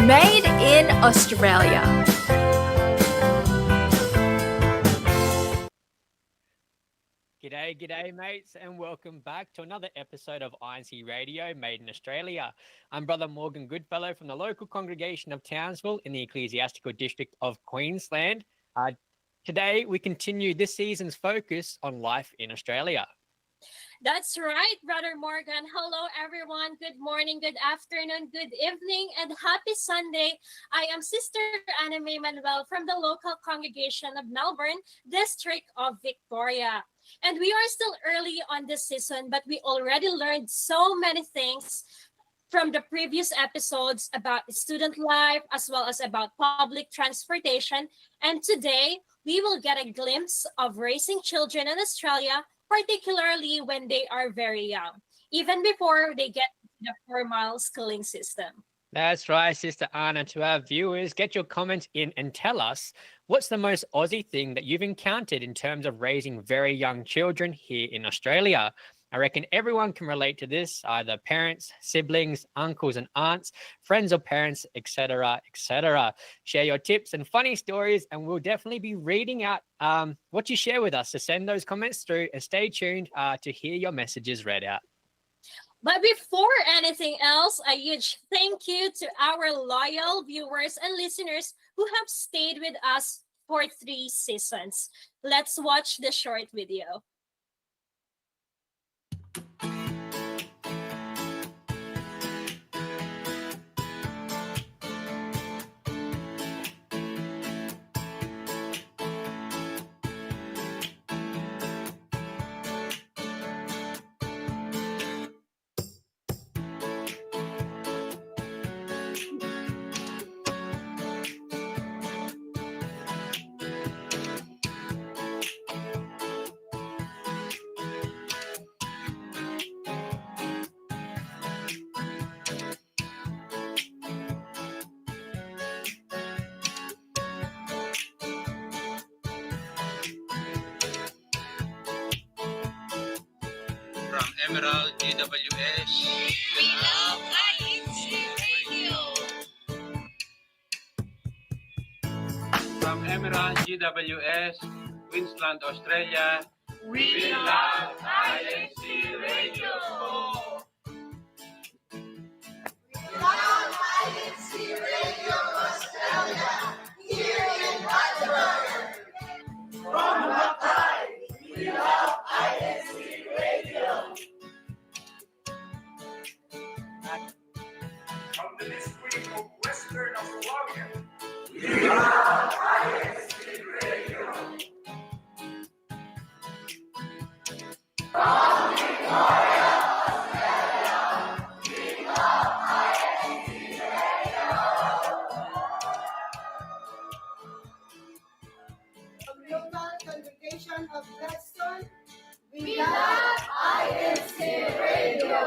Made in Australia. G'day, mates, and welcome back to another episode of INCRadio, Made in Australia. I'm Brother Morgan Goodfellow from the local congregation of Townsville in the Ecclesiastical District of Queensland. Today, we continue this season's focus on life in Australia. That's right, Brother Morgan. Hello, everyone. Good morning, good afternoon, good evening, and happy Sunday. I am Sister Anna May Manuel from the local congregation of Melbourne, District of Victoria. And we are still early on this season, but we already learned so many things from the previous episodes about student life as well as about public transportation. And today, we will get a glimpse of raising children in Australia, particularly when they are very young, even before they get the formal schooling system. That's right, Sister Anna. To our viewers, get your comments in and tell us what's the most Aussie thing that you've encountered in terms of raising very young children here in Australia. I reckon everyone can relate to this, either parents, siblings, uncles and aunts, friends or parents, etc., etc. Share your tips and funny stories, and we'll definitely be reading out what you share with us. So send those comments through and stay tuned to hear your messages read out. But before anything else, a huge thank you to our loyal viewers and listeners who have stayed with us for 3 seasons. Let's watch the short video. From Emerald GWS, we love INCRadio. From Emerald GWS, Queensland, Australia, we love INCRadio. We love INCRadio Australia, here in Melbourne. From Mackay, we love INCRadio. From the district of Western Australia, we love INCRadio. From Victoria, Australia, we love INCRadio. From local congregation of Gladstone, we love INCRadio.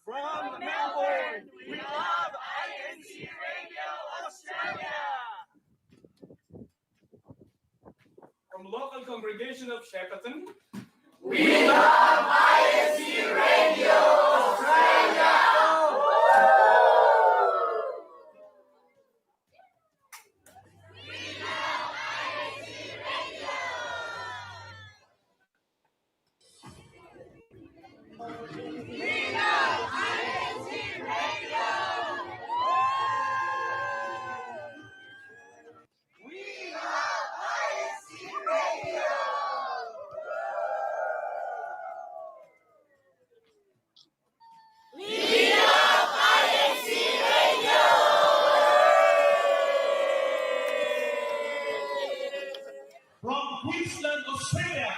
From Melbourne, we love INCRadio Australia. From local congregation of Shepparton, We love INCRadio Australia. from Queensland, Australia.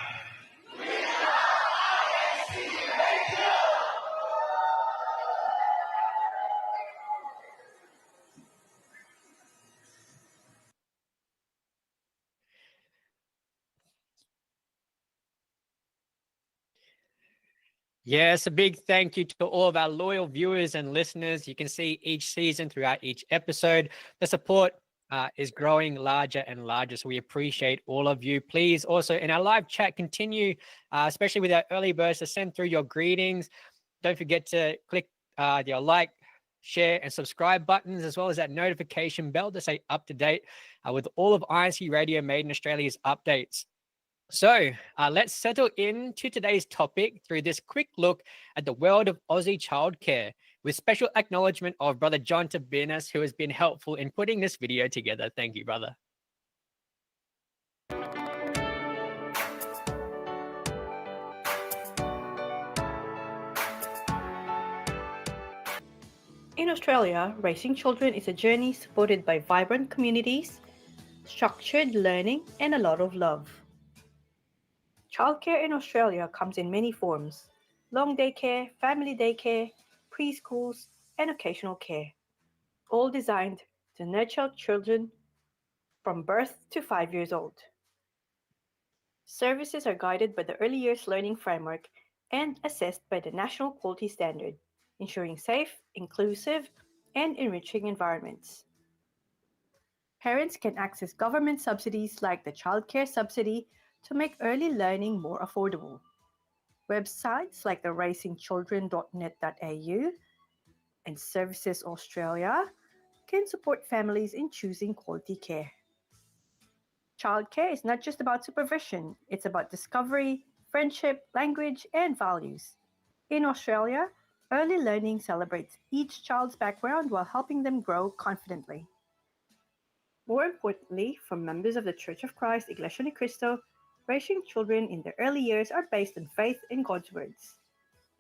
Yes, a big thank you to all of our loyal viewers and listeners. You can see each season throughout each episode, the support is growing larger and larger. So we appreciate all of you. Please also in our live chat, continue, especially with our early birds, to send through your greetings. Don't forget to click your like, share, and subscribe buttons, as well as that notification bell to stay up to date with all of INCRadio Made in Australia's updates. So let's settle into today's topic through this quick look at the world of Aussie childcare, with special acknowledgement of Brother John Tabinas, who has been helpful in putting this video together. Thank you, brother. In Australia, raising children is a journey supported by vibrant communities, structured learning, and a lot of love. Childcare in Australia comes in many forms: long daycare, family daycare, preschools, and occasional care, all designed to nurture children from birth to 5 years old. Services are guided by the Early Years Learning Framework and assessed by the National Quality Standard, ensuring safe, inclusive, and enriching environments. Parents can access government subsidies like the Childcare Subsidy to make early learning more affordable. Websites like the raisingchildren.net.au and Services Australia can support families in choosing quality care. Childcare is not just about supervision, it's about discovery, friendship, language, and values. In Australia, early learning celebrates each child's background while helping them grow confidently. More importantly, for members of the Church of Christ, Iglesia Ni Cristo, raising children in their early years are based on faith in God's words.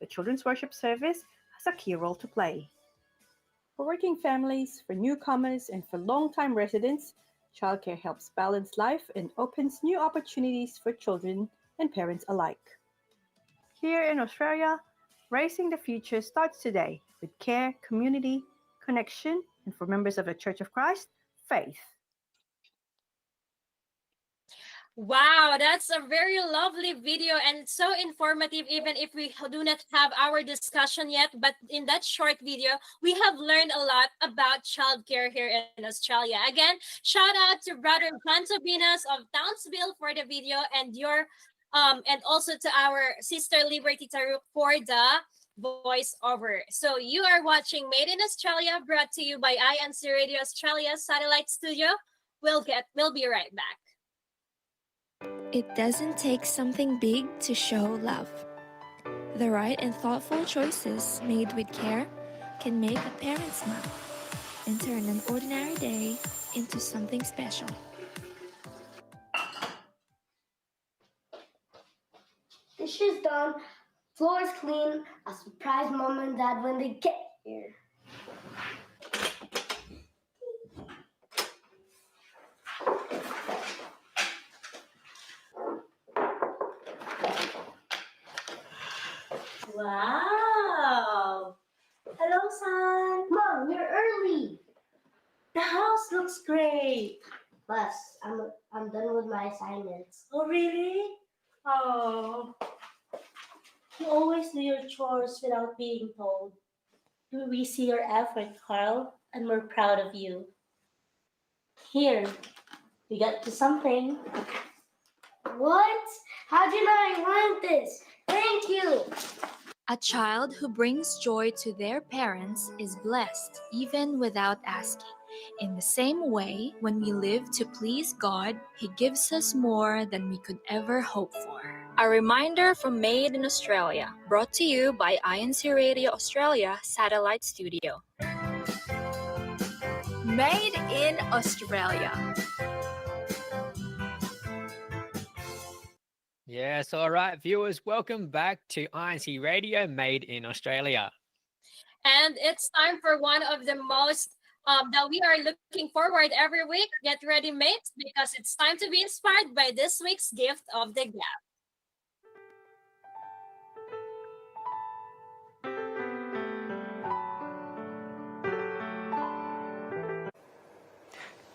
The children's worship service has a key role to play. For working families, for newcomers, and for long-time residents, childcare helps balance life and opens new opportunities for children and parents alike. Here in Australia, raising the future starts today with care, community, connection, and for members of the Church of Christ, faith. Wow, that's a very lovely video and so informative, even if we do not have our discussion yet. But in that short video, we have learned a lot about childcare here in Australia. Again, shout out to Brother John Tabinas of Townsville for the video, and and also to our sister Liberty Taruk for the voiceover. So you are watching Made in Australia, brought to you by INCRadio Australia Satellite Studio. We'll be right back. It doesn't take something big to show love. The right and thoughtful choices made with care can make a parent smile and turn an ordinary day into something special. Dishes done, floors clean, a surprise mom and dad when they get here. Wow! Hello, son. Mom, you're early. The house looks great. Plus, I'm done with my assignments. Oh, really? Oh. You always do your chores without being told. We see your effort, Carl, and we're proud of you. Here, we got you something. What? How did I want this? Thank you. A child who brings joy to their parents is blessed even without asking. In the same way, when we live to please God, He gives us more than we could ever hope for. A reminder from Made in Australia, brought to you by INCRadio Australia Satellite Studio. Made in Australia. Yes, all right, viewers, welcome back to INCRadio Made in Australia. And it's time for one of the most that we are looking forward every week. Get ready, mates, because it's time to be inspired by this week's gift of the gap.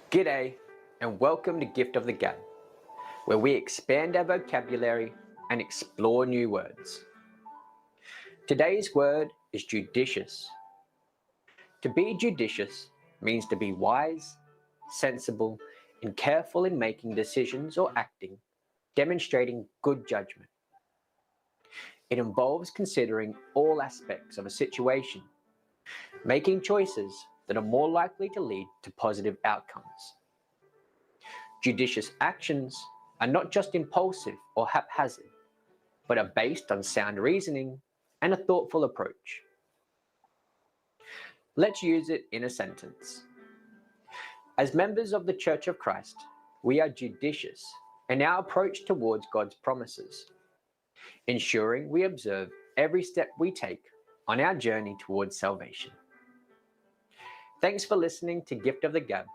G'day and welcome to Gift of the Gab, where we expand our vocabulary and explore new words. Today's word is judicious. To be judicious means to be wise, sensible, and careful in making decisions or acting, demonstrating good judgment. It involves considering all aspects of a situation, making choices that are more likely to lead to positive outcomes. Judicious actions are not just impulsive or haphazard, but are based on sound reasoning and a thoughtful approach. Let's use it in a sentence. As members of the Church of Christ, we are judicious in our approach towards God's promises, ensuring we observe every step we take on our journey towards salvation. Thanks for listening to Gift of the Gab.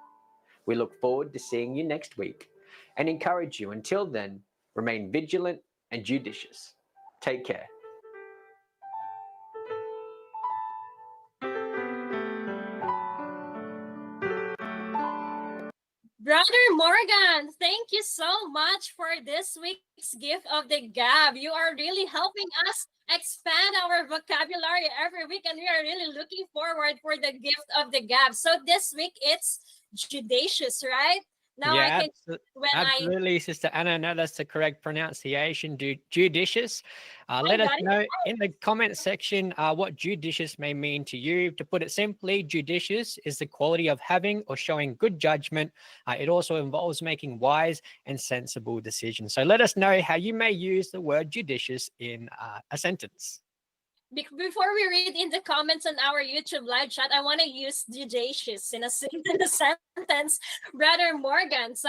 We look forward to seeing you next week and encourage you until then, remain vigilant and judicious. Take care. Brother Morgan, thank you so much for this week's gift of the gab. You are really helping us expand our vocabulary every week, and we are really looking forward for the gift of the gab. So this week it's judicious, right? Now Yeah, I can absolutely, Sister Anna. No, that's the correct pronunciation. Judicious. Let us got it know in the comment section what judicious may mean to you. To put it simply, judicious is the quality of having or showing good judgment. It also involves making wise and sensible decisions. So let us know how you may use the word judicious in a sentence. Before we read in the comments on our YouTube live chat, I want to use judicious in a sentence, Brother Morgan. So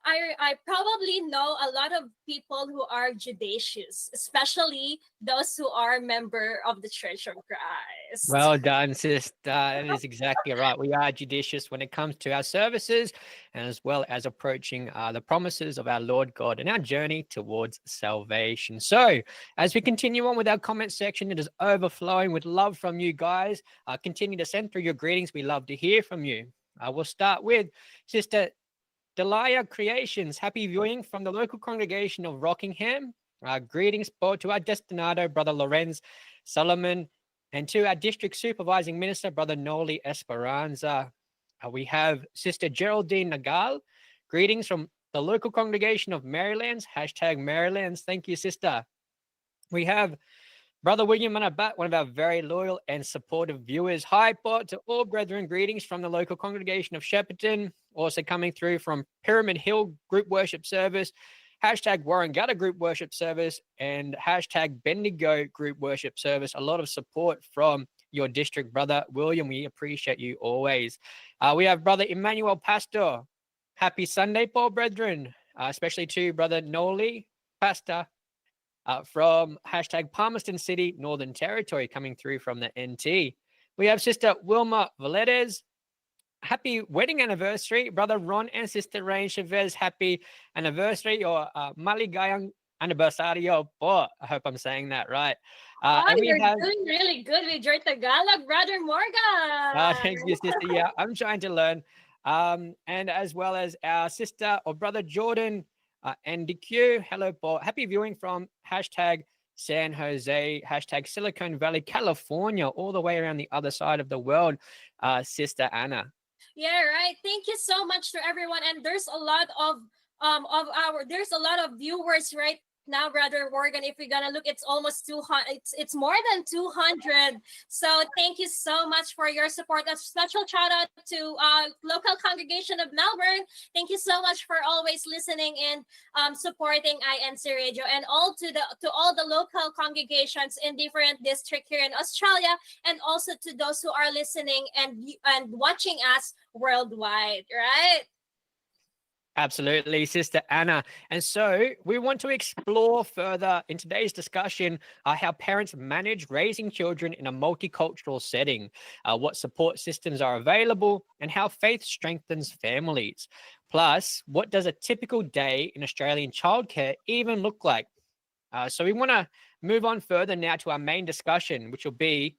I probably know a lot of people who are judicious, especially those who are member of the Church of Christ. Well done, sister. That is exactly right. We are judicious when it comes to our services and as well as approaching the promises of our Lord God and our journey towards salvation. So as we continue on with our comment section, it is overflowing with love from you guys. Continue to send through your greetings. We love to hear from you. We'll start with Sister Delia Creations. Happy viewing from the local congregation of Rockingham. Greetings to our destinado, Brother Lorenz Solomon, and to our district supervising minister, Brother Noli Esperanza. We have Sister Geraldine Nagal. Greetings from the local congregation of Marylands. Hashtag Marylands. Thank you, sister. We have Brother William Manabat, one of our very loyal and supportive viewers. Hi, Pot, to all brethren. Greetings from the local congregation of Shepparton. Also coming through from Pyramid Hill Group Worship Service. Hashtag Warrangata Group Worship Service and hashtag Bendigo Group Worship Service. A lot of support from your district, Brother William. We appreciate you always. We have Brother Emmanuel Pastor. Happy Sunday, Paul brethren, especially to Brother Noli Pastor from hashtag Palmerston City, Northern Territory, coming through from the NT. We have Sister Wilma Valdez. Happy wedding anniversary, Brother Ron and Sister Rain Chavez. Happy anniversary or maligayang aniversario po. I hope I'm saying that right. And you're doing really good with your Tagalog, Brother Morgan. Thank you, sister. Yeah, I'm trying to learn. And as well as our sister or Brother Jordan and DQ. Hello, po. Happy viewing from hashtag San Jose, hashtag Silicon Valley, California, all the way around the other side of the world, Sister Anna. Yeah, right. Thank you so much to everyone. And there's a lot of viewers right now, Brother Morgan. If we're gonna look, it's almost 200. It's more than 200. So thank you so much for your support. A special shout out to local congregation of Melbourne. Thank you so much for always listening and supporting INCRadio, and to all the local congregations in different districts here in Australia, and also to those who are listening and watching us worldwide. Right. Absolutely, Sister Anna. And so we want to explore further in today's discussion how parents manage raising children in a multicultural setting, what support systems are available, and how faith strengthens families. Plus, what does a typical day in Australian childcare even look like? So we want to move on further now to our main discussion, which will be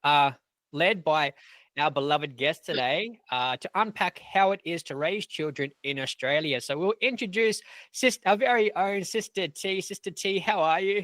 led by our beloved guest today to unpack how it is to raise children in Australia. So we'll introduce our very own Sister T. Sister T, how are you?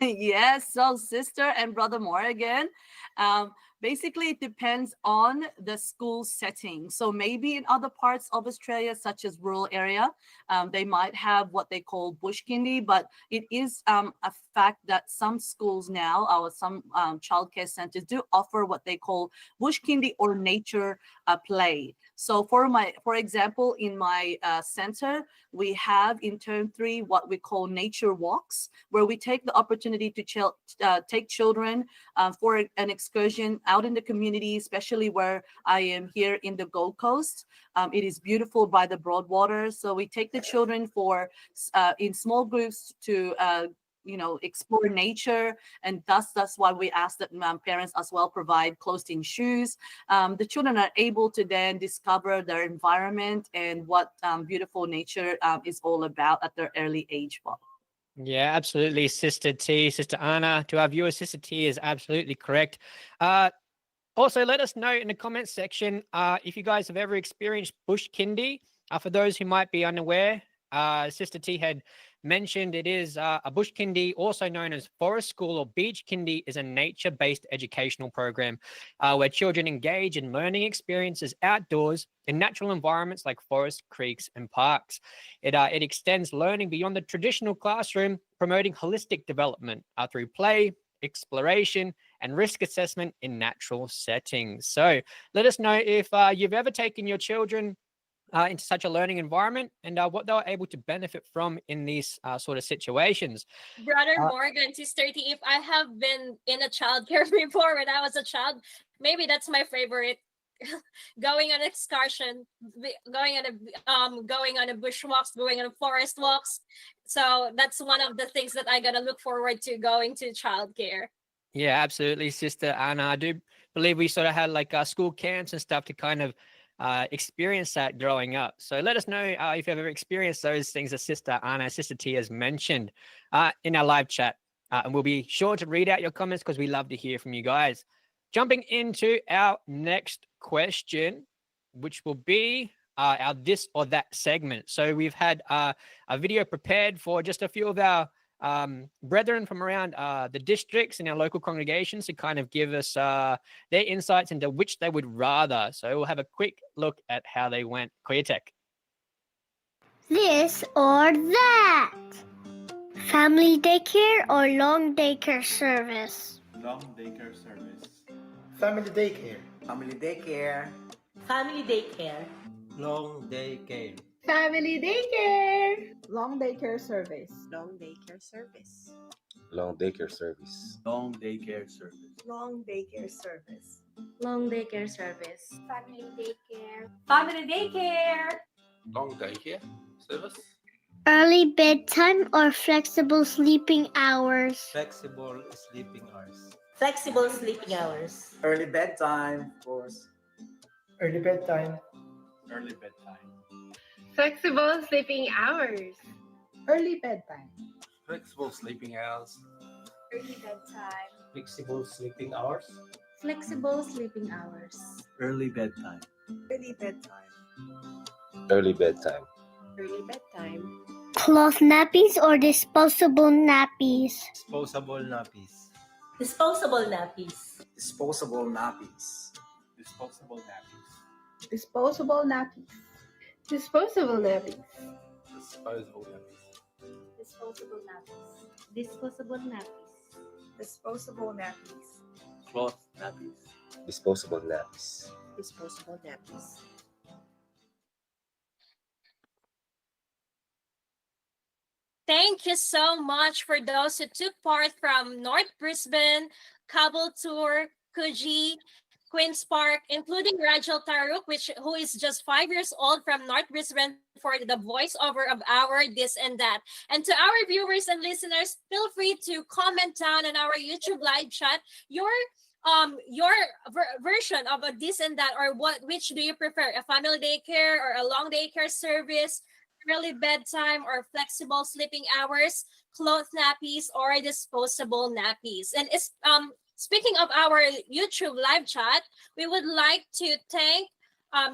Yes, so sister and brother Morgan, um, basically it depends on the school setting. So maybe in other parts of Australia, such as rural area, they might have what they call bush kindy, but it is a fact that some schools now, or some childcare centers do offer what they call bush kindy or nature play. So for example, in my center, we have in term 3 what we call nature walks, where we take the opportunity to take children for an excursion out in the community, especially where I am here in the Gold Coast. It is beautiful by the Broadwater. So we take the children for in small groups to explore nature, and that's why we ask that parents as well provide closed-in shoes. The children are able to then discover their environment and what beautiful nature is all about at their early age. Yeah, absolutely, Sister T, Sister Anna. To our viewers, Sister T is absolutely correct. Also, let us know in the comments section if you guys have ever experienced bush kindy. For those who might be unaware, Sister T had mentioned it is a bush kindy, also known as forest school or beach kindy, is a nature-based educational program where children engage in learning experiences outdoors in natural environments like forests, creeks, and parks. It extends learning beyond the traditional classroom, promoting holistic development through play, exploration, and risk assessment in natural settings. So let us know if you've ever taken your children into such a learning environment and what they were able to benefit from in these sort of situations. Brother Morgan, Sister T, if I have been in a childcare before when I was a child, maybe that's my favorite. Going on excursion, going on a bush walks, going on a forest walks. So that's one of the things that I gotta look forward to going to childcare. Yeah, absolutely, Sister Anna. I do believe we sort of had like school camps and stuff to kind of experience that growing up. So let us know if you've ever experienced those things that Sister Anna, Sister T has mentioned in our live chat. And we'll be sure to read out your comments because we love to hear from you guys. Jumping into our next question, which will be our this or that segment. So we've had a video prepared for just a few of our brethren from around the districts in our local congregations to kind of give us their insights into which they would rather. So we'll have a quick look at how they went. Koyatek. This or that. Family daycare or long daycare service? Long daycare service. Family daycare. Family daycare. Family daycare. Long daycare. Family daycare. Long daycare service. Long daycare service. Long daycare service. Long daycare service. Long daycare service. Long daycare service. Family daycare. Family daycare. Long daycare service. Early bedtime or flexible sleeping hours? Flexible sleeping hours. Flexible sleeping hours. Early bedtime, of course. Early bedtime. Early bedtime. Flexible sleeping hours. Early bedtime. Flexible sleeping hours. Early bedtime. Flexible sleeping hours. Flexible sleeping hours. Early bedtime. Early bedtime. Early bedtime. Early bedtime. Cloth nappies or disposable nappies? Disposable nappies. Disposable nappies. Disposable nappies. Disposable nappies. Disposable nappies. Disposable nappies. Disposable nappies. Disposable nappies. Disposable nappies. Disposable nappies. Cloth nappies. Disposable nappies. Disposable nappies. Thank you so much for those who took part from North Brisbane, Kabul Tour, Coogee, Queen's Park, including Rachel Taruk, who is just 5 years old from North Brisbane for the voiceover of our This and That. And to our viewers and listeners, feel free to comment down on our YouTube live chat your version of a This and That, or which do you prefer, a family daycare or a long daycare service, early bedtime or flexible sleeping hours, cloth nappies or disposable nappies. And speaking of our YouTube live chat, we would like to thank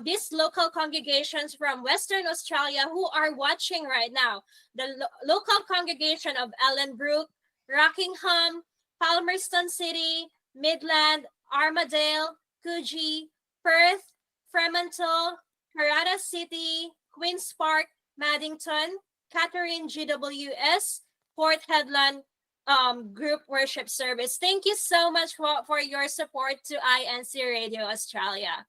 these local congregations from Western Australia who are watching right now. The local congregation of Ellenbrook, Rockingham, Palmerston City, Midland, Armadale, Coogee, Perth, Fremantle, Karata City, Queen's Park, Maddington, Catherine GWS, Port Hedland group worship service. Thank you so much for your support to INC Radio Australia.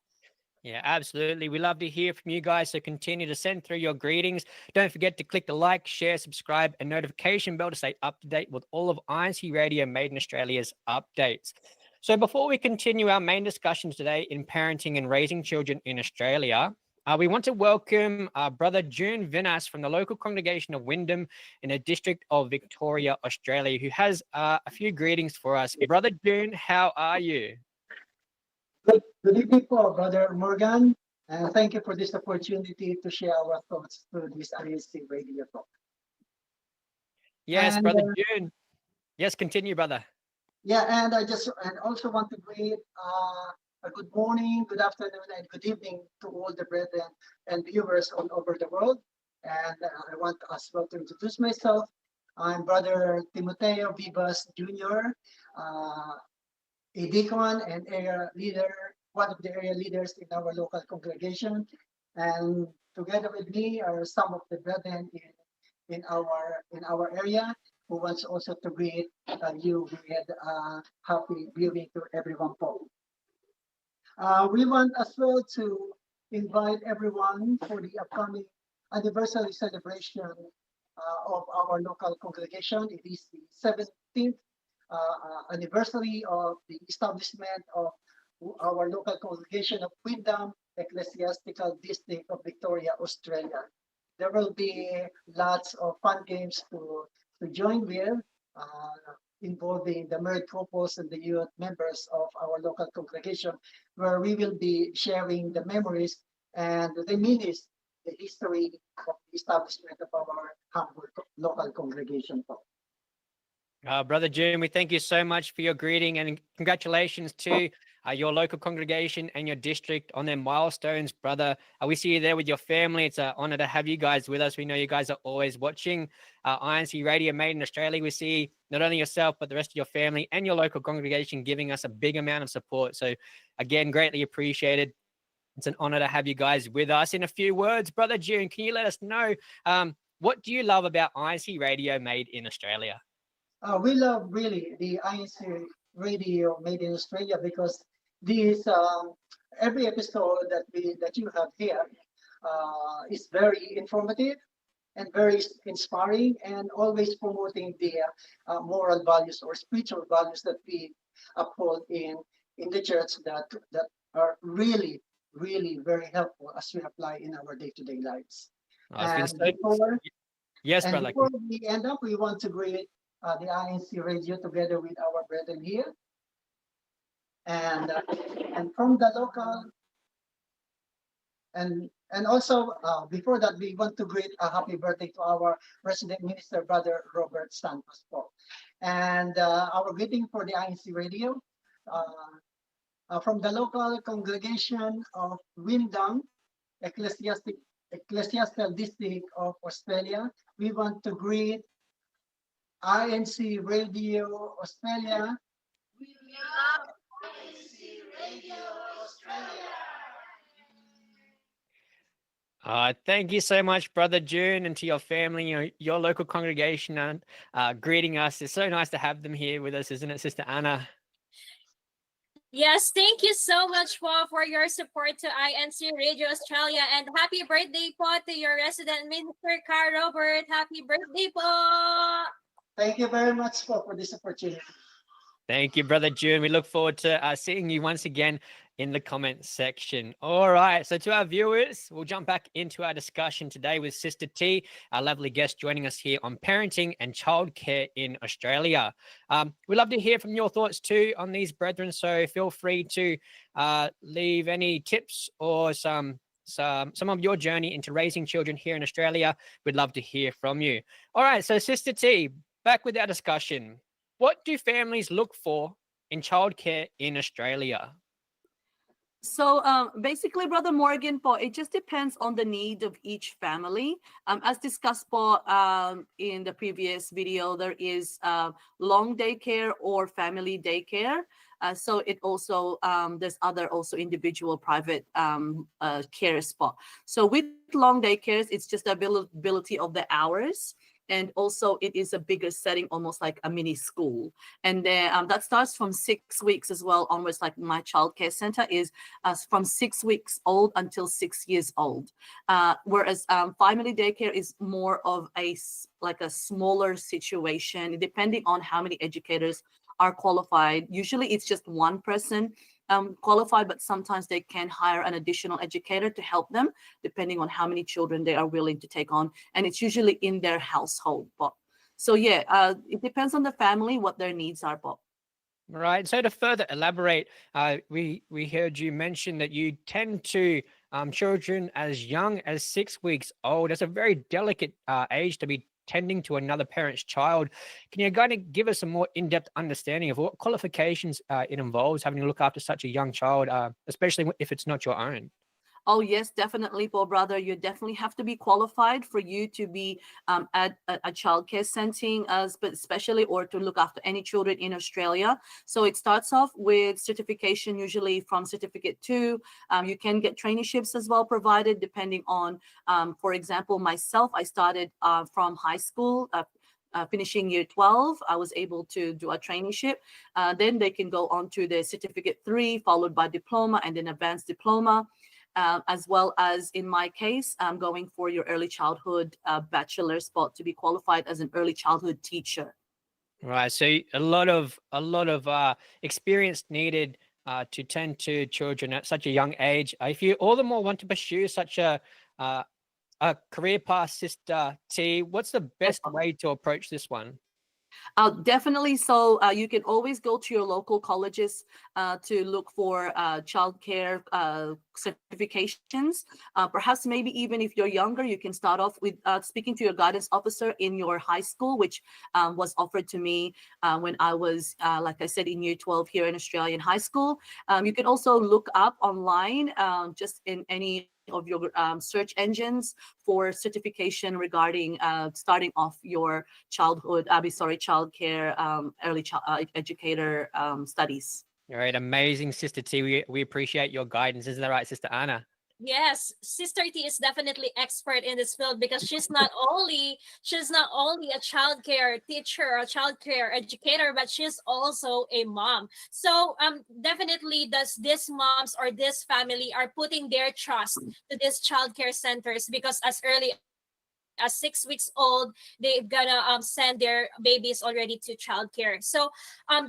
Yeah, absolutely. We love to hear from you guys. So continue to send through your greetings. Don't forget to click the like, share, subscribe, and notification bell to stay up to date with all of INC Radio Made in Australia's updates. So before we continue our main discussions today in parenting and raising children in Australia, we want to welcome Brother June Vinas from the local congregation of Wyndham in the District of Victoria, Australia, who has a few greetings for us. Brother June, how are you? Good evening, Brother Morgan, and thank you for this opportunity to share our thoughts through this INC radio talk. Yes, and, Brother June. Yes, continue, brother. Yeah, and I also want to greet a good morning, good afternoon, and good evening to all the brethren and viewers all over the world. And I want as well to introduce myself. I'm Brother Timoteo Vivas Jr., a deacon and area leader, one of the area leaders in our local congregation. And together with me are some of the brethren in our area who wants also to greet you with happy viewing to everyone. We want as well to invite everyone for the upcoming anniversary celebration of our local congregation. It is the 17th anniversary of the establishment of our local congregation of Wyndham Ecclesiastical District of Victoria, Australia. There will be lots of fun games to join with, involving the married couples and the youth members of our local congregation, where we will be sharing the memories and the meanings, the history of the establishment of our humble local congregation. Brother June, we thank you so much for your greeting and congratulations to your local congregation and your district on their milestones, brother. We see you there with your family. It's an honor to have you guys with us. We know you guys are always watching INC Radio Made in Australia. We see not only yourself, but the rest of your family and your local congregation giving us a big amount of support. So again, greatly appreciated. It's an honor to have you guys with us. In a few words, Brother June, can you let us know what do you love about INC Radio Made in Australia? We love really the INC Radio Made in Australia because this every episode that you have here is very informative and very inspiring, and always promoting the moral values or spiritual values that we uphold in the church that are really very helpful as we apply in our day-to-day lives. Before we end up, we want to greet the INC Radio together with our brethren here, and from the local, and also before that, we want to greet a happy birthday to our resident minister, Brother Robert Santos. And our greeting for the INC Radio from the local congregation of Wyndham Ecclesiastical District of Australia. We want to greet INC Radio Australia. We love INC Radio Australia. Thank you so much, Brother June, and to your family, your local congregation, and greeting us. It's so nice to have them here with us, isn't it, Sister Anna? Yes, thank you so much for your support to INC Radio Australia, and happy birthday po to your resident minister, Carl Robert. Happy birthday po! Thank you very much for this opportunity. Thank you, Brother June. We look forward to seeing you once again in the comment section. All right, so to our viewers, we'll jump back into our discussion today with Sister T, our lovely guest joining us here on parenting and childcare in Australia. We'd love to hear from your thoughts too on these brethren, so feel free to leave any tips or some of your journey into raising children here in Australia. We'd love to hear from you. All right, so Sister T, back with our discussion. What do families look for in childcare in Australia? So basically, Brother Morgan, po, it just depends on the need of each family. As discussed po, in the previous video, there is long daycare or family daycare. So it also, there's other also individual private care spot. So with long daycares, it's just the availability of the hours. And also it is a bigger setting, almost like a mini school. And then that starts from 6 weeks as well onwards. Like my childcare center is from 6 weeks old until 6 years old. Whereas family daycare is more of like a smaller situation, depending on how many educators are qualified. Usually it's just one person qualified, but sometimes they can hire an additional educator to help them, depending on how many children they are willing to take on. And it's usually in their household. But so yeah, it depends on the family, what their needs are. But Right. So to further elaborate, we heard you mention that you tend to children as young as 6 weeks old. That's a very delicate age to be tending to another parent's child. Can you kind of give us a more in-depth understanding of what qualifications it involves having to look after such a young child, especially if it's not your own? oh yes, definitely, Paul brother. You definitely have to be qualified for you to be at a childcare setting, but especially or to look after any children in Australia. So it starts off with certification, usually from certificate 2. You can get traineeships as well provided, depending on, for example, myself. I started from high school. Finishing year 12, I was able to do a traineeship. Then they can go on to the certificate 3, followed by diploma and then advanced diploma. As well as in my case, going for your early childhood bachelor spot to be qualified as an early childhood teacher. Right. So a lot of experience needed to tend to children at such a young age. If you all the more want to pursue such a career path, Sister T, what's the best way to approach this one? Definitely. So you can always go to your local colleges to look for childcare certifications. Perhaps maybe even if you're younger, you can start off with speaking to your guidance officer in your high school, which was offered to me when I was, like I said, in year 12 here in Australian high school. You can also look up online just in any of your search engines for certification regarding starting off your childcare early educator studies. All right, amazing, Sister T. We appreciate your guidance. Isn't that right, Sister Anna? Yes, Sister T is definitely expert in this field because she's not only a childcare teacher or a childcare educator, but she's also a mom. So definitely this moms or this family are putting their trust to these childcare centers because as early as 6 weeks old, they're gonna send their babies already to childcare. So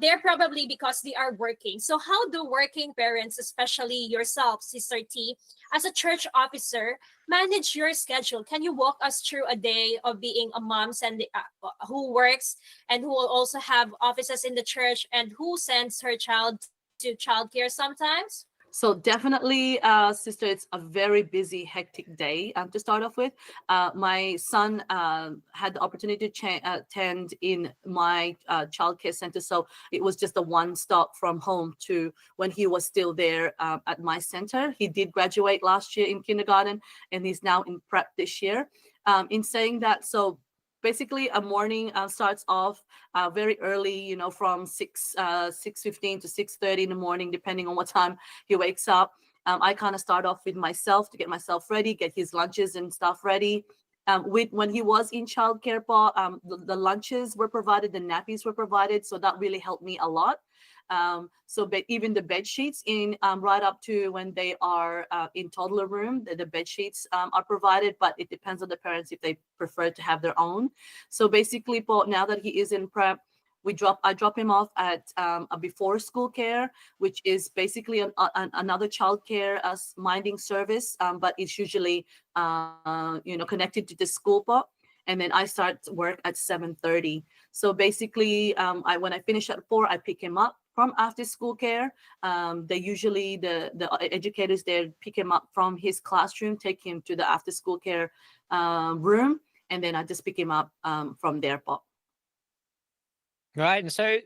they're probably because they are working. So how do working parents, especially yourself, Sister T, as a church officer, manage your schedule? Can you walk us through a day of being a mom who works and who will also have offices in the church and who sends her child to childcare sometimes? So definitely, sister, it's a very busy, hectic day to start off with. My son had the opportunity to attend in my childcare center. So it was just a one stop from home to when he was still there at my center. He did graduate last year in kindergarten and he's now in prep this year. In saying that, so basically a morning starts off very early, from 6:15 to 6:30 in the morning, depending on what time he wakes up. I kind of start off with myself to get myself ready, get his lunches and stuff ready. When he was in childcare, the lunches were provided, the nappies were provided, so that really helped me a lot. But even the bed sheets in right up to when they are in toddler room, the bed sheets are provided, but it depends on the parents if they prefer to have their own. So basically, now that he is in prep, I drop him off at a before school care, which is basically another childcare minding service, but it's usually connected to the school pot. And then I start work at 7:30. So basically, when I finish at 4, I pick him up from after school care. They usually, the educators there pick him up from his classroom, take him to the after school care room, and then I just pick him up from there. Right. And so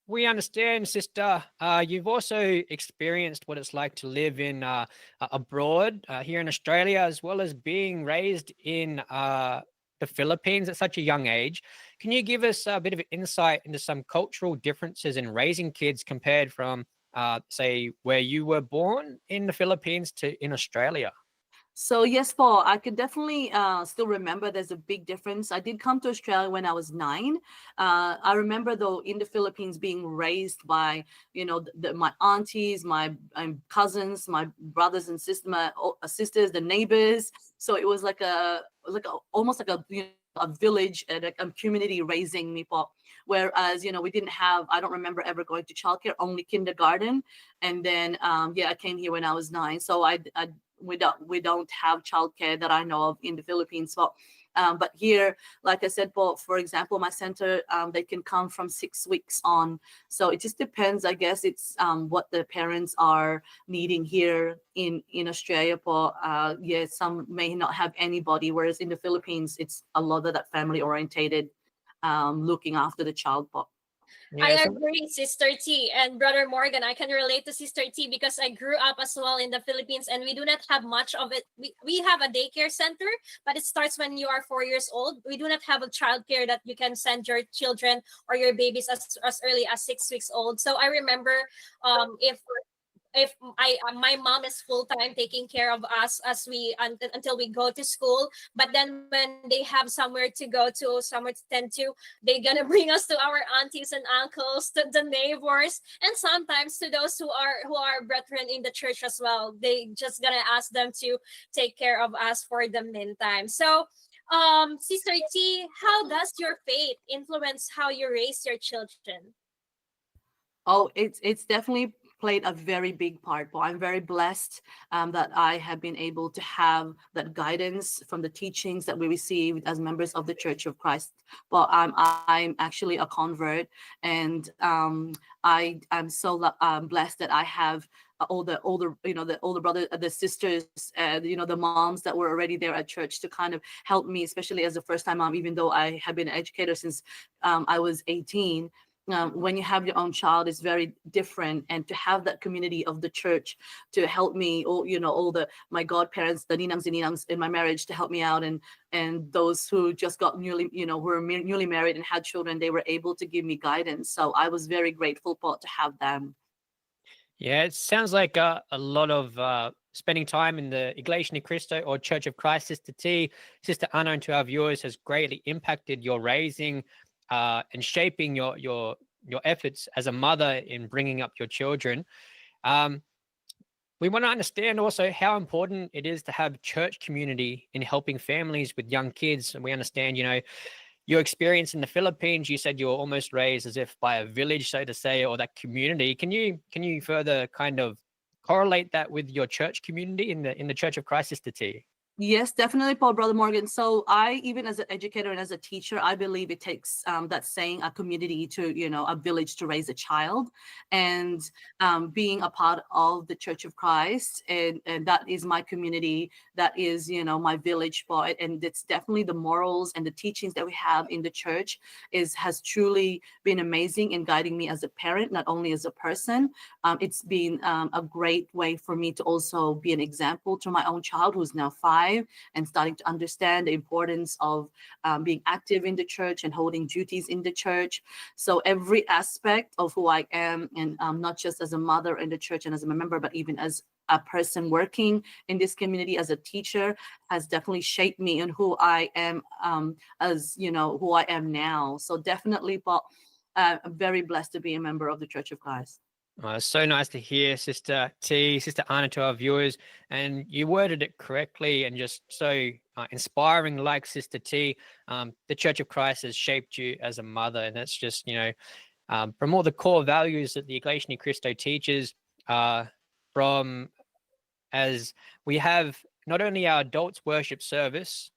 We understand, sister. You've also experienced what it's like to live in abroad here in Australia, as well as being raised in the Philippines at such a young age. Can you give us a bit of insight into some cultural differences in raising kids compared from, say, where you were born in the Philippines to in Australia? So yes, Paul, I could definitely still remember there's a big difference. I did come to Australia when I was 9. I remember though in the Philippines being raised by, my aunties, my cousins, my brothers and sisters, sisters, the neighbors. So it was almost like a village and a community raising me, Paul. Whereas, we didn't have, I don't remember ever going to childcare, only kindergarten. And then, I came here when I was 9. So we don't have childcare that I know of in the Philippines. But here, like I said, for example, my center, they can come from 6 weeks on. So it just depends. I guess it's what the parents are needing here in Australia. Some may not have anybody, whereas in the Philippines, it's a lot of that family orientated, looking after the child. I agree, Sister T and Brother Morgan. I can relate to Sister T because I grew up as well in the Philippines and we do not have much of it. We have a daycare center, but it starts when you are 4 years old. We do not have a childcare that you can send your children or your babies as early as 6 weeks old. So I remember if my mom is full-time taking care of us as we until we go to school, but then when they have somewhere to go to, somewhere to tend to, they're gonna bring us to our aunties and uncles, to the neighbors, and sometimes to those who are brethren in the church as well. They just gonna ask them to take care of us for the meantime. So Sister T, how does your faith influence how you raise your children? Oh, it's definitely played a very big part. But I'm very blessed that I have been able to have that guidance from the teachings that we received as members of the Church of Christ. But I'm actually a convert, and I'm so blessed that I have all the older brother, the sisters, the moms that were already there at church to kind of help me, especially as a first time mom, even though I have been an educator since I was 18. When you have your own child, it's very different, and to have that community of the church to help me, my godparents, the ninangs and ninangs in my marriage, to help me out, and those who just got were newly married and had children, they were able to give me guidance. So I was very grateful to have them. Yeah, it sounds like a lot of spending time in the Iglesia Ni Cristo or Church of Christ. Sister T, Sister Anna, and to our viewers, has greatly impacted your raising and shaping your efforts as a mother in bringing up your children. We want to understand also how important it is to have church community in helping families with young kids. And we understand, your experience in the Philippines. You said you were almost raised as if by a village, so to say, or that community. Can you further kind of correlate that with your church community in the Church of Christ, Sister T? Yes, definitely, Paul, Brother Morgan. So I, even as an educator and as a teacher, I believe it takes that saying, a community to, a village to raise a child, and being a part of the Church of Christ. And that is my community. That is, my village, Paul. And it's definitely the morals and the teachings that we have in the church has truly been amazing in guiding me as a parent, not only as a person. It's been a great way for me to also be an example to my own child, who's now 5, and starting to understand the importance of being active in the church and holding duties in the church. So every aspect of who I am, and not just as a mother in the church and as a member, but even as a person working in this community as a teacher, has definitely shaped me in who I am, who I am now. So definitely, but I'm very blessed to be a member of the Church of Christ. So nice to hear, Sister T, Sister Anna, to our viewers. And you worded it correctly and just so inspiring, like Sister T. The Church of Christ has shaped you as a mother. And that's just, from all the core values that the Iglesia Ni Cristo teaches, from as we have not only our adults worship service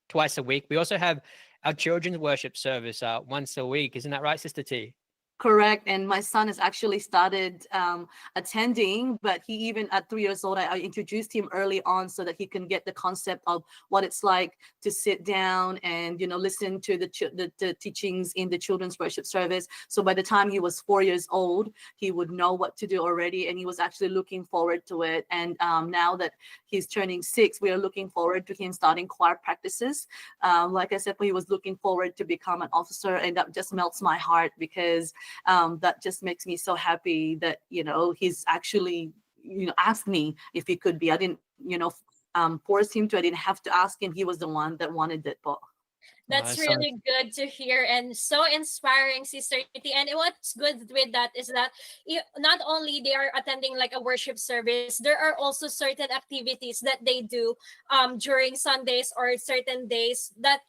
twice a week, we also have our children's worship service once a week. Isn't that right, Sister T? Correct. And my son has actually started attending, but he even at 3 years old, I introduced him early on so that he can get the concept of what it's like to sit down and, listen to the teachings in the children's worship service. So by the time he was 4 years old, he would know what to do already. And he was actually looking forward to it. And now that he's turning 6, we are looking forward to him starting choir practices. Like I said, he was looking forward to become an officer, and that just melts my heart because that just makes me so happy that, he's actually, asked me if he could be. I didn't, force him to. I didn't have to ask him. He was the one that wanted it. But That's really good to hear and so inspiring, Sister T. And what's good with that is that not only they are attending like a worship service, there are also certain activities that they do during Sundays or certain days that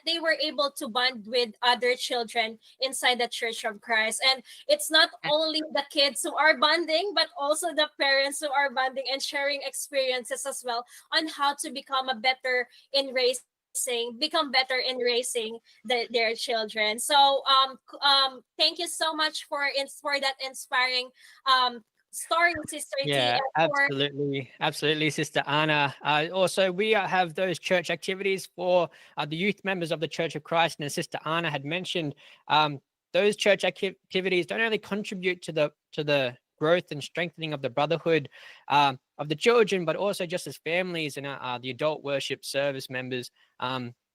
they were able to bond with other children inside the Church of Christ. And it's not only the kids who are bonding, but also the parents who are bonding and sharing experiences as well on how to become better in raising their children. So thank you so much for that inspiring story, Sister T. Yeah, and absolutely, Sister Anna. Also, we have those church activities for the youth members of the Church of Christ, and as Sister Anna had mentioned, those church activities don't only contribute to the growth and strengthening of the brotherhood of the children, but also just as families and the adult worship service members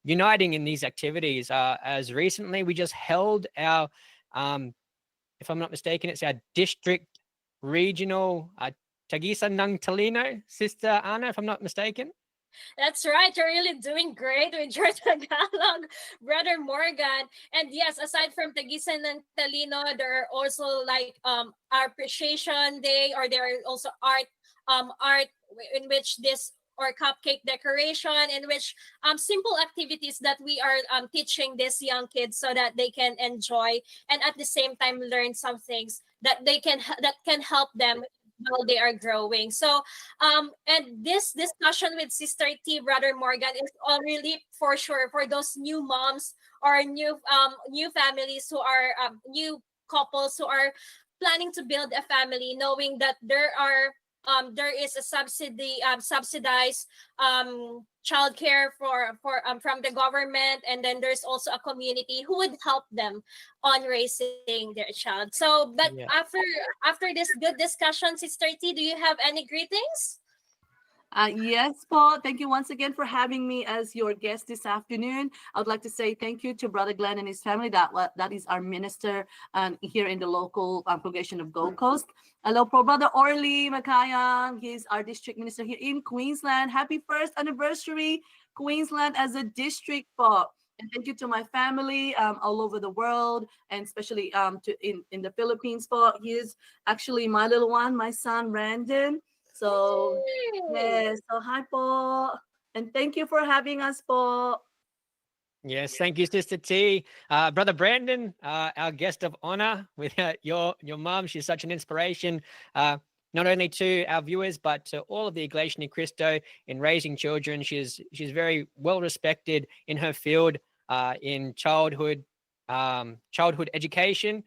uniting in these activities. As recently, we just held our, if I'm not mistaken, it's our district regional Tagisan ng Talino, Sister Anna, if I'm not mistaken. That's right. You're really doing great with your Tagalog, Brother Morgan. And yes, aside from Tagisan and Talino, there are also like appreciation day, or there are also art in which this or cupcake decoration, in which simple activities that we are teaching these young kids so that they can enjoy and at the same time learn some things that can help them while they are growing. So and this discussion with Sister T, Brother Morgan, is all really for sure for those new moms or new families who are new couples who are planning to build a family, knowing that there is a subsidized childcare from the government, and then there's also a community who would help them on raising their child. So, but after this good discussion, Sister T, do you have any greetings? Yes, Paul. Thank you once again for having me as your guest this afternoon. I would like to say thank you to Brother Glenn and his family. That is our minister here in the local congregation of Gold Coast. Hello, Brother Orly Makayang. He's our district minister here in Queensland. Happy 1st anniversary, Queensland as a district, Paul. And thank you to my family all over the world, and especially in the Philippines, Paul. He is actually my little one, my son, Brandon. So, yes. So, hi, Paul. And thank you for having us, Paul. Yes, thank you, Sister T. Brother Brandon, our guest of honor with your mom. She's such an inspiration, not only to our viewers, but to all of the Iglesia Ni Cristo in raising children. She's very well respected in her field in childhood education.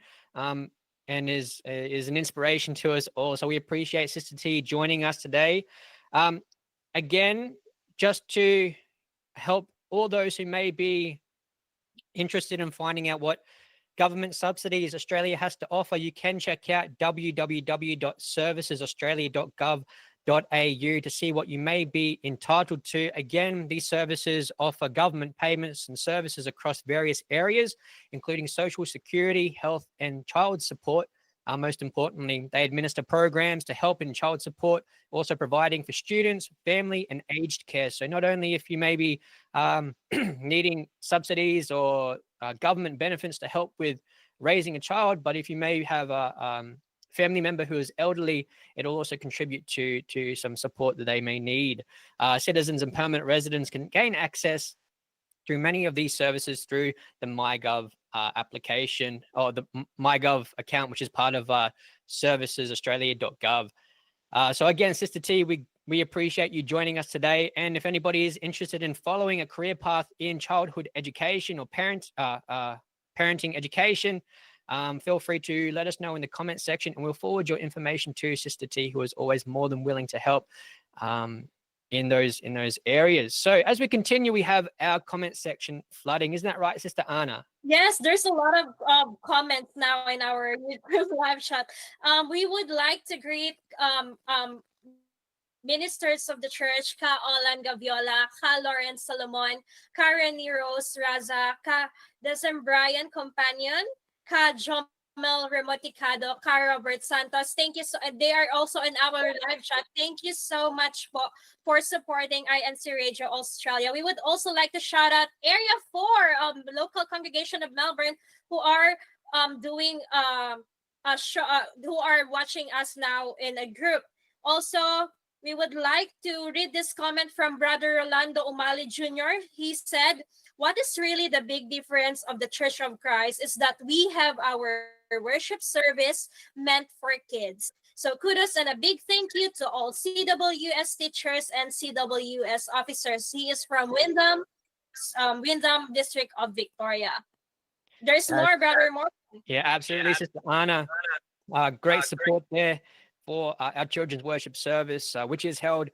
And is an inspiration to us all. So we appreciate Sister T joining us today. Again, just to help all those who may be interested in finding out what government subsidies Australia has to offer, you can check out www.servicesaustralia.gov.au to see what you may be entitled to. Again, these services offer government payments and services across various areas, including social security, health, and child support. Most importantly, they administer programs to help in child support, also providing for students, family, and aged care. So not only if you may be needing subsidies or government benefits to help with raising a child, but if you may have a family member who is elderly, it'll also contribute to some support that they may need. Citizens and permanent residents can gain access through many of these services through the MyGov application, or the MyGov account, which is part of servicesaustralia.gov. So again, Sister T, we appreciate you joining us today. And if anybody is interested in following a career path in childhood education or parenting education, feel free to let us know in the comment section, and we'll forward your information to Sister T, who is always more than willing to help in those areas. So as we continue, we have our comment section flooding. Isn't that right, Sister Anna? Yes, there's a lot of comments now in our YouTube live chat. We would like to greet ministers of the church, Ka Olan Gaviola, Ka Lawrence Solomon, Ka Reni Rose Raza, Ka Decembrian Companion, Ka Jomel Remoticado, Ka Robert Santos. Thank you. They are also in our live chat. Thank you so much for supporting INCRadio Australia. We would also like to shout out Area 4, local congregation of Melbourne, who are doing a show, who are watching us now in a group. Also, we would like to read this comment from Brother Rolando Umali Jr. He said, "What is really the big difference of the Church of Christ is that we have our worship service meant for kids." So kudos and a big thank you to all CWS teachers and CWS officers. He is from Wyndham District of Victoria. There's more, Brother More. Yeah, absolutely, Sister Anna. Great support there for our children's worship service, which is held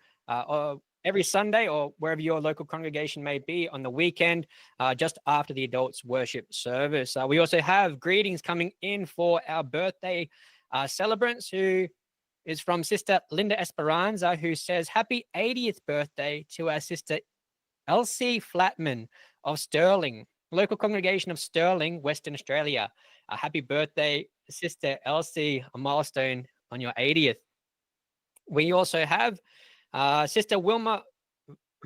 every Sunday or wherever your local congregation may be on the weekend, just after the adults worship service. We also have greetings coming in for our birthday celebrants, who is from Sister Linda Esperanza, who says, "Happy 80th birthday to our Sister Elsie Flatman of Stirling, local congregation of Stirling, Western Australia. Happy birthday, Sister Elsie, a milestone on your 80th. We also have Sister Wilma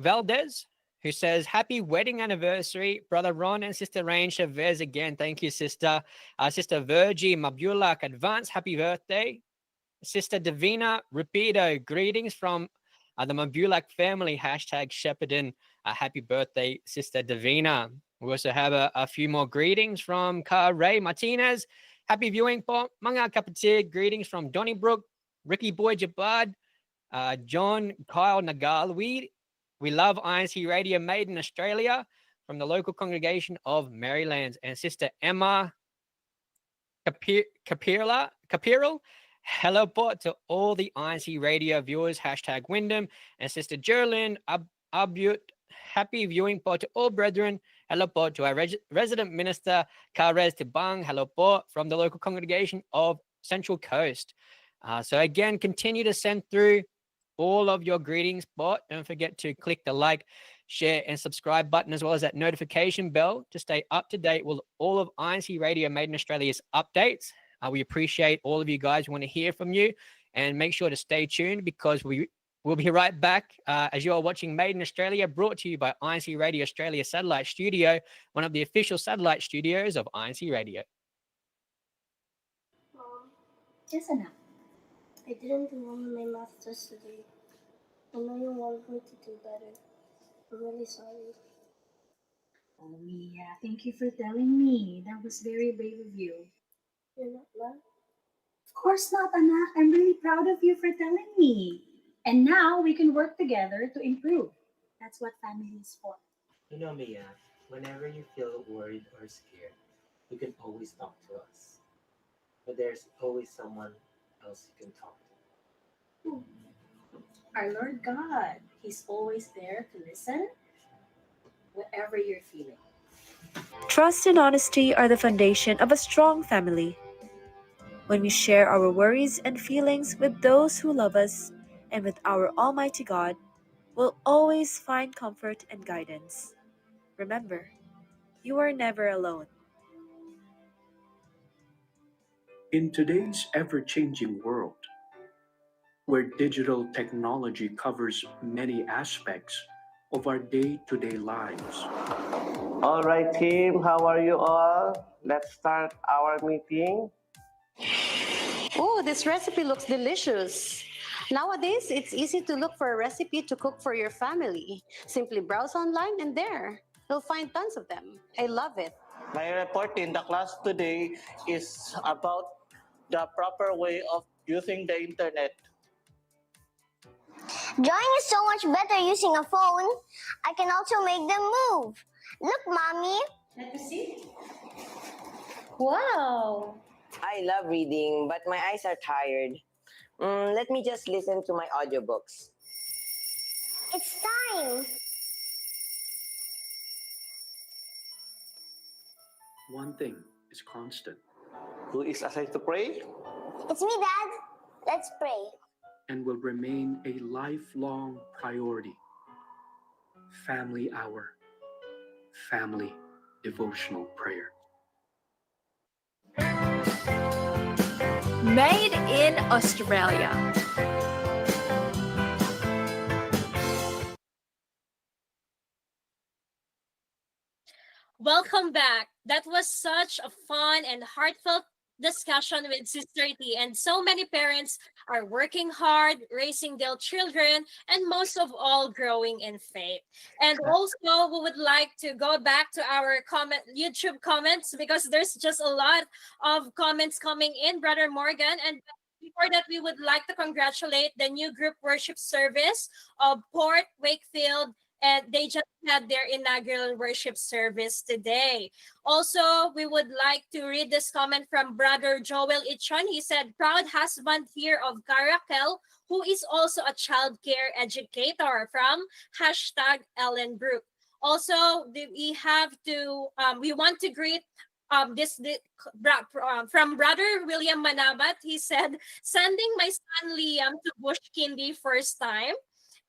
Valdez, who says, "Happy wedding anniversary, Brother Ron and Sister Rain Chavez." Again, thank you, Sister. Sister Virgie Mabulak, advance happy birthday. Sister Davina Rapido, greetings from the Mabulak family, #Shepherdin. Happy birthday, Sister Davina. We also have a few more greetings from Ka Ray Martinez. Happy viewing po mga kapatid. Greetings from Donnybrook, Ricky Boy Jabad, John Kyle Nagal. We love INCRadio, made in Australia, from the local congregation of Maryland. And Sister Emma Capiril. Hello po to all the INCRadio viewers, #Wyndham. And Sister Jerlyn Abut. Happy viewing po to all brethren. Hello po to our resident minister, Karez Tibang. Hello po from the local congregation of Central Coast. So again, continue to send through all of your greetings, but don't forget to click the like, share, and subscribe button, as well as that notification bell to stay up to date with all of INCRadio Made in Australia's updates. We appreciate all of you guys. We want to hear from you, and make sure to stay tuned, because we'll be right back as you're watching Made in Australia, brought to you by INCRadio Australia Satellite Studio, one of the official satellite studios of INCRadio. Mom, just enough. I didn't do well in my math test today. I know you want me to do better. I'm really sorry. Oh, Mia, thank you for telling me. That was very brave of you. You're not mad? Of course not, anak. I'm really proud of you for telling me. And now we can work together to improve. That's what family is for. You know, Mia, whenever you feel worried or scared, you can always talk to us. But there's always someone else you can talk to. Our Lord God, He's always there to listen, whatever you're feeling. Trust and honesty are the foundation of a strong family. When we share our worries and feelings with those who love us and with our Almighty God, we'll always find comfort and guidance. Remember, you are never alone. In today's ever-changing world, where digital technology covers many aspects of our day-to-day lives. All right, team, how are you all? Let's start our meeting. Oh, this recipe looks delicious. Nowadays, it's easy to look for a recipe to cook for your family. Simply browse online and there, you'll find tons of them. I love it. My report in the class today is about the proper way of using the internet. Drawing is so much better using a phone. I can also make them move. Look, Mommy. Let me see. Wow! I love reading, but my eyes are tired. Let me just listen to my audiobooks. It's time! One thing is constant Who is assigned to pray? It's me, Dad. Let's pray. and will remain a lifelong priority. Family Hour, Family Devotional Prayer. Made in Australia. Welcome back. That was such a fun and heartfelt discussion with Sister T. And so many parents are working hard, raising their children, and most of all, growing in faith. And also, we would like to go back to our YouTube comments, because there's just a lot of comments coming in, Brother Morgan. And before that, we would like to congratulate the new group worship service of Port Wakefield, and they just had their inaugural worship service today. Also, we would like to read this comment from Brother Joel Ichon. He said, proud husband here of Caracal, who is also a childcare educator, from #Ellen Brook. Also, we want to greet from Brother William Manabat. He said, sending my son Liam to Bush Kindy first time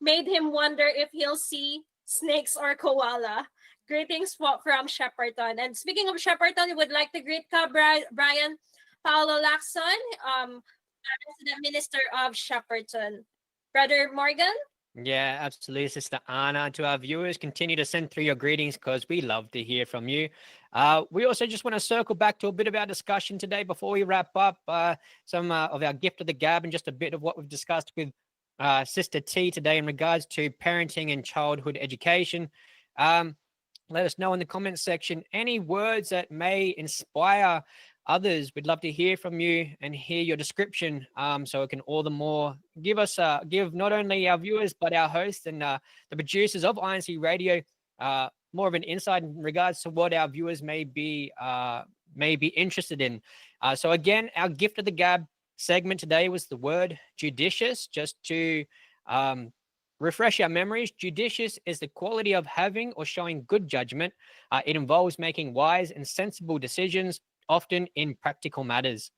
made him wonder if he'll see snakes or koala. Greetings from Shepperton. And speaking of Shepperton, we would like to greet Brian Paolo Lacson, Resident Minister of Shepperton. Brother Morgan? Yeah, absolutely, Sister Anna. To our viewers, continue to send through your greetings, because we love to hear from you. We also just want to circle back to a bit of our discussion today before we wrap up some of our gift of the gab, and just a bit of what we've discussed with Sister T today in regards to parenting and childhood education. Let us know in the comments section any words that may inspire others. We'd love to hear from you and hear your description, so it can all the more give not only our viewers but our hosts and the producers of INCRadio more of an insight in regards to what our viewers may be interested in. So again, our gift of the gab segment today was the word judicious. Just to refresh our memories, judicious is the quality of having or showing good judgment. It involves making wise and sensible decisions, often in practical matters.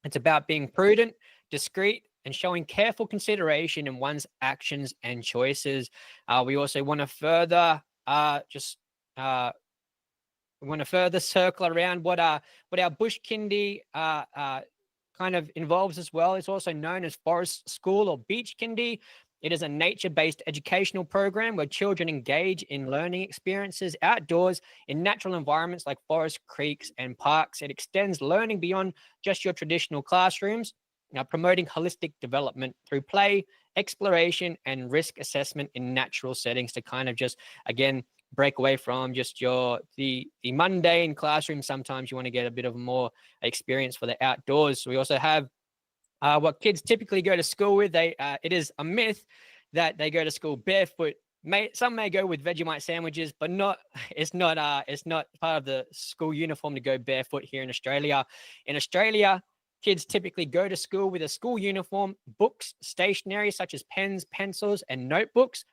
It's about being prudent, discreet, and showing careful consideration in one's actions and choices. We also want to further circle around what our Bush Kindy kind of involves as well. It's also known as Forest School or Beach Kindy. It is a nature-based educational program where children engage in learning experiences outdoors in natural environments like forests, creeks, and parks. It extends learning beyond just your traditional classrooms, promoting holistic development through play, exploration, and risk assessment in natural settings, to kind of just, again, break away from just the mundane classroom. Sometimes you want to get a bit of more experience for the outdoors. We also have what kids typically go to school with. It is a myth that they go to school barefoot. Some may go with Vegemite sandwiches, but it's not part of the school uniform to go barefoot here in Australia. In Australia, kids typically go to school with a school uniform, books, stationery such as pens, pencils, and notebooks,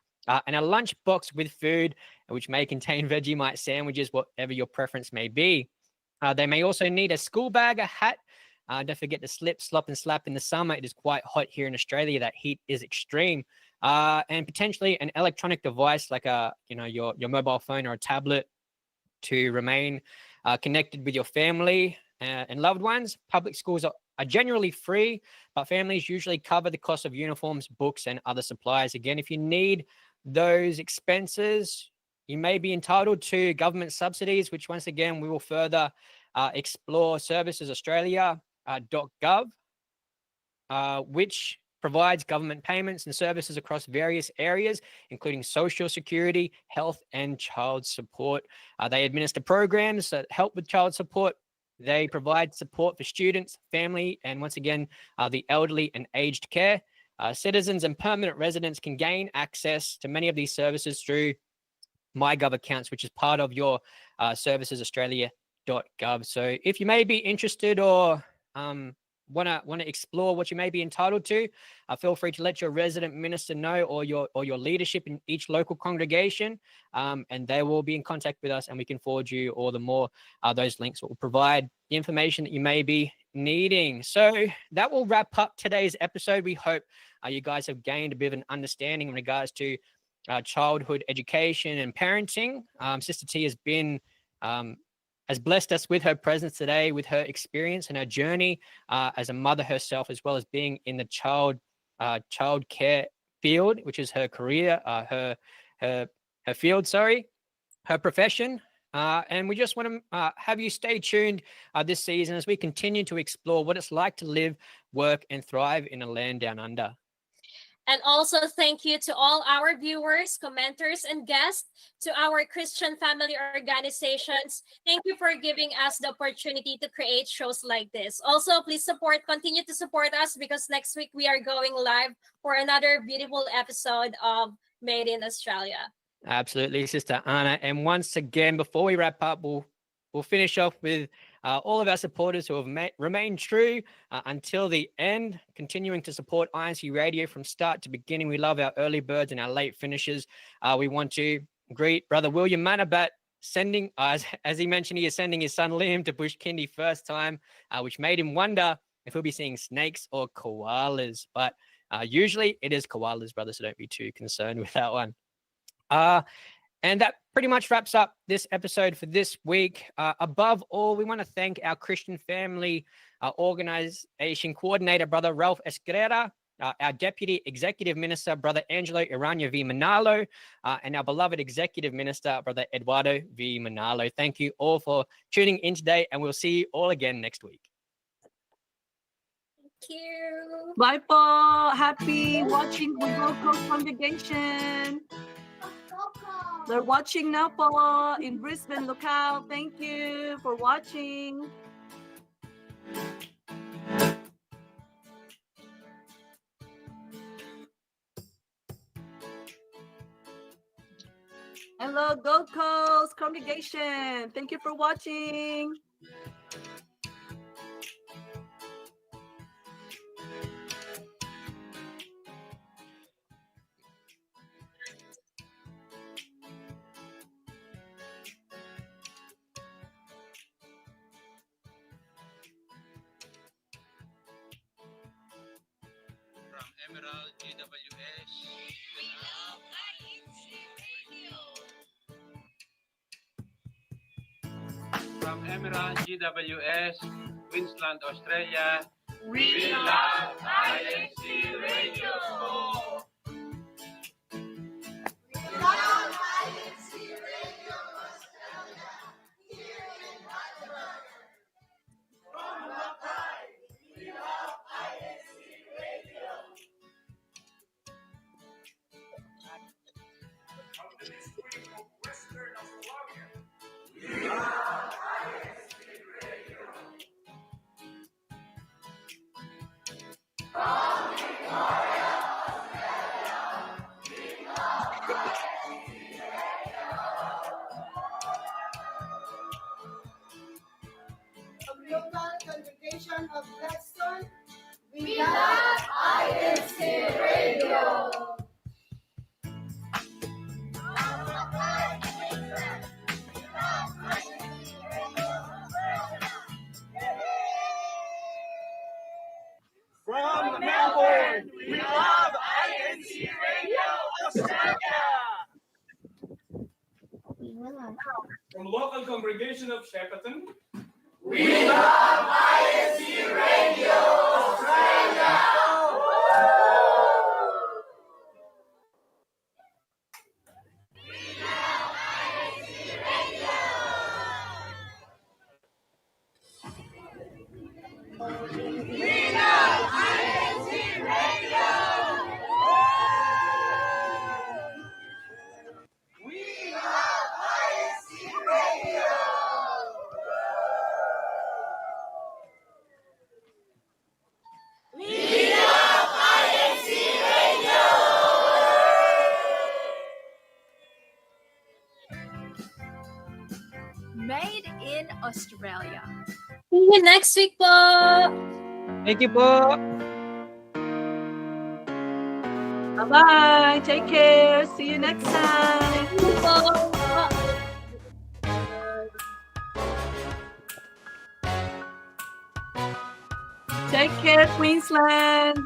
and a lunch box with food, which may contain Vegemite sandwiches, whatever your preference may be. They may also need a school bag, a hat. Don't forget to slip, slop, and slap in the summer. It is quite hot here in Australia. That heat is extreme. And potentially an electronic device like your mobile phone or a tablet to remain connected with your family and loved ones. Public schools are generally free, but families usually cover the cost of uniforms, books, and other supplies. Again, if you need those expenses, you may be entitled to government subsidies, which once again we will further explore servicesaustralia.gov, which provides government payments and services across various areas, including social security, health, and child support. They administer programs that help with child support. They provide support for students, family, and once again, the elderly and aged care. Citizens and permanent residents can gain access to many of these services through MyGov accounts, which is part of your Services Australia So if you may be interested or want to explore what you may be entitled to, feel free to let your resident minister know, or your leadership in each local congregation, and they will be in contact with us, and we can forward you all the more those links that will provide the information that you may be needing. So that will wrap up today's episode. We hope you guys have gained a bit of an understanding in regards to childhood education and parenting. Sister T has blessed us with her presence today, with her experience and her journey as a mother herself, as well as being in the childcare field, which is her career, her field, her profession. And we just want to have you stay tuned this season as we continue to explore what it's like to live, work, and thrive in a land down under. And also thank you to all our viewers, commenters, and guests, to our Christian family organizations. Thank you for giving us the opportunity to create shows like this. Also, please continue to support us, because next week we are going live for another beautiful episode of Made in Australia. Absolutely, Sister Anna. And once again, before we wrap up, we'll finish off with all of our supporters who have remained true until the end, continuing to support INCRadio from start to beginning. We love our early birds and our late finishers. We want to greet Brother William Manabat, sending, as he mentioned, he is sending his son Liam to Bush Kindy first time, which made him wonder if he'll be seeing snakes or koalas. But usually it is koalas, brother, so don't be too concerned with that one. And that pretty much wraps up this episode for this week. Above all, we want to thank our Christian family organization coordinator, Brother Ralph Esquerra, our Deputy Executive Minister, Brother Angelo Irania V. Manalo, and our beloved Executive Minister, Brother Eduardo V. Manalo. Thank you all for tuning in today, and we'll see you all again next week. Thank you. Bye po. Happy watching with local congregation. They're watching now po in Brisbane. Look out. Thank you for watching. Hello, Gold Coast congregation. Thank you for watching. From Emerald GWS. We love INCRadio. From Emerald GWS, Queensland, Australia. We love INCRadio. We love INCRadio Australia, here in Heidelberg. From Mackay, we love INCRadio. From the district of Western Australia, we love INCRadio. From Victoria, Australia, we love INCRadio. From local congregation of Gladstone, We love INCRadio. From Melbourne, we love INCRadio Australia. From local congregation of Shepparton, We love INCRadio Australia. We love INCRadio. We love INCRadio. Made in Australia. See you next week po! Thank you po! Bye-bye. Take care. See you next time. See you po! Take care, Queensland.